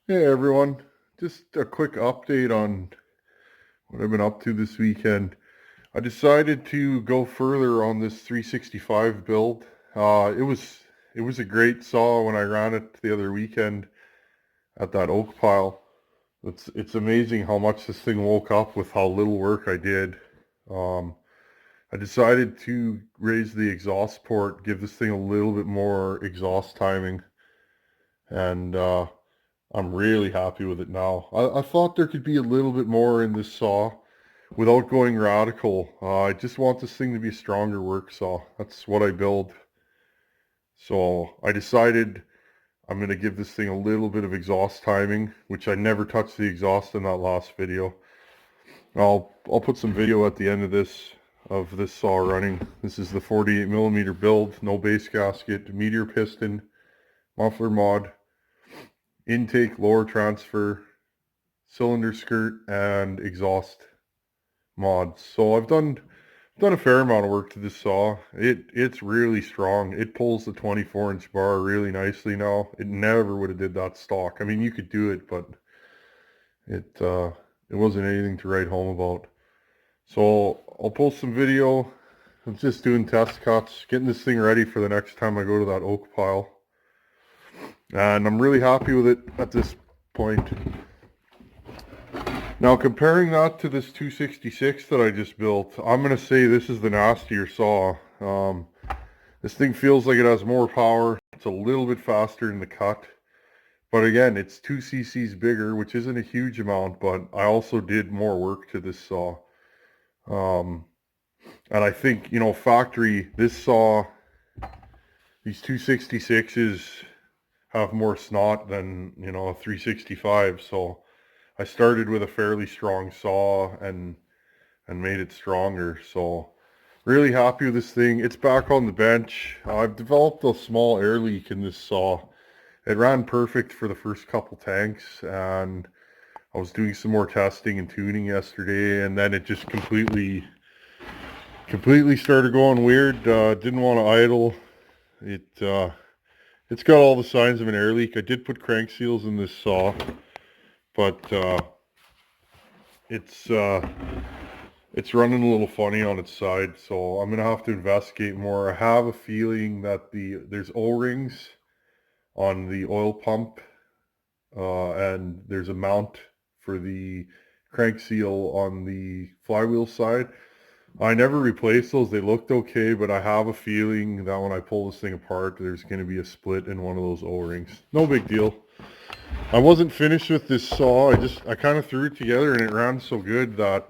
Hey everyone, just a quick update on what I've been up to this weekend. I decided to go further on this 365 build. It was a great saw when I ran it the other weekend at that oak pile. It's amazing how much this thing woke up with how little work I did. Um, I decided to raise the exhaust port, give this thing a little bit more exhaust timing, and I'm really happy with it now. I thought there could be a little bit more in this saw without going radical. I just want this thing to be a stronger work saw. That's what I build. So I decided I'm going to give this thing a little bit of exhaust timing, which I never touched the exhaust in that last video. I'll put some video at the end of this saw running. This is the 48 millimeter build, no base gasket, meteor piston, muffler mod, intake, lower transfer, cylinder skirt, and exhaust mods. So I've done a fair amount of work to this saw. It's really strong. It pulls the 24-inch bar really nicely now. It never would have did that stock. I mean, you could do it, but it wasn't anything to write home about. So I'll post some video. I'm just doing test cuts, getting this thing ready for the next time I go to that oak pile. And I'm really happy with it at this point. Now comparing that to this 266 that I just built, I'm going to say this is the nastier saw. This thing feels like it has more power. It's a little bit faster in the cut. But again, it's 2 cc's bigger, which isn't a huge amount, but I also did more work to this saw. Um, and I think, factory, this saw, these 266s have more snot than, a 365. So I started with a fairly strong saw and made it stronger. So really happy with this thing. It's back on the bench. I've developed a small air leak in this saw. It ran perfect for the first couple tanks, and I was doing some more testing and tuning yesterday, and then it just completely started going weird. Didn't want to idle. It's got all the signs of an air leak. I did put crank seals in this saw, but it's it's running a little funny on its side, so I'm gonna have to investigate more. I have a feeling that there's O-rings on the oil pump, and there's a mount for the crank seal on the flywheel side. I never replaced those. They looked okay, but I have a feeling that when I pull this thing apart, there's going to be a split in one of those O-rings. No big deal. I wasn't finished with this saw. I kind of threw it together and it ran so good that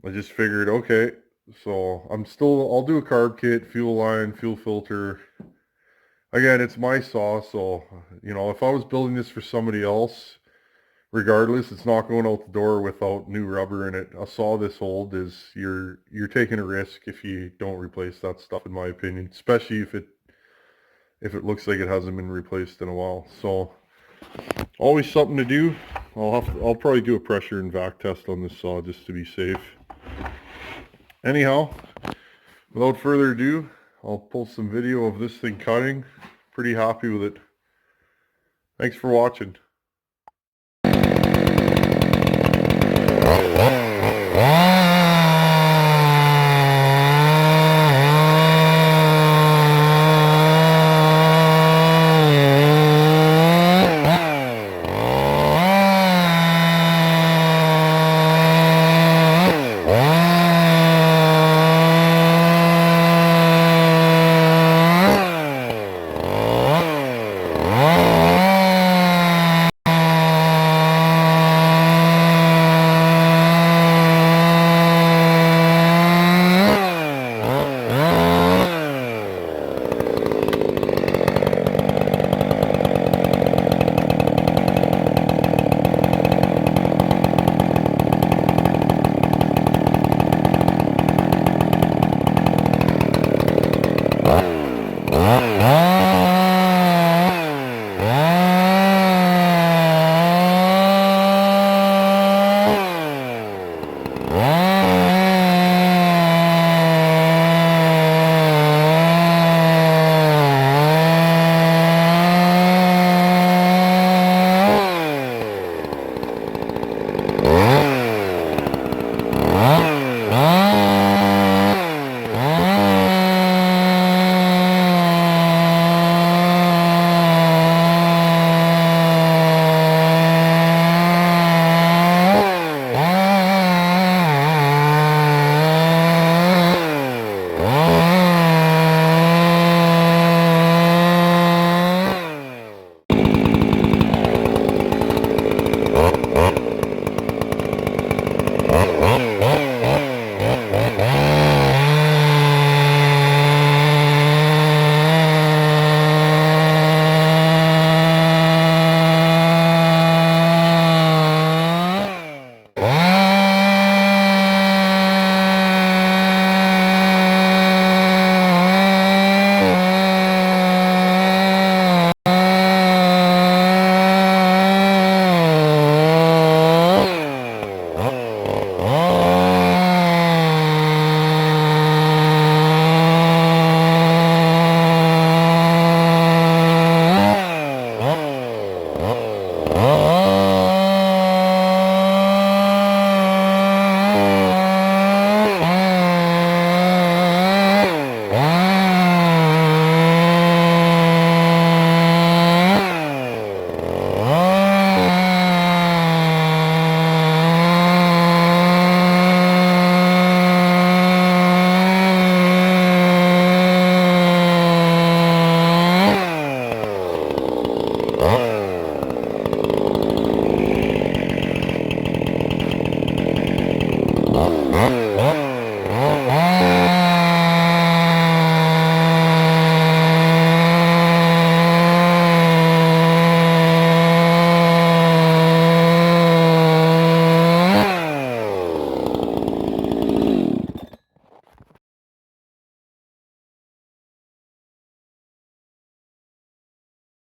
I just figured, okay, so I'll do a carb kit, fuel line, fuel filter. Again, it's my saw, so, if I was building this for somebody else, regardless, it's not going out the door without new rubber in it. A saw this old is, you're taking a risk if you don't replace that stuff, in my opinion, especially if it looks like it hasn't been replaced in a while. So, always something to do. I'll probably do a pressure and vac test on this saw just to be safe. Anyhow, without further ado, I'll post some video of this thing cutting. Pretty happy with it. Thanks for watching.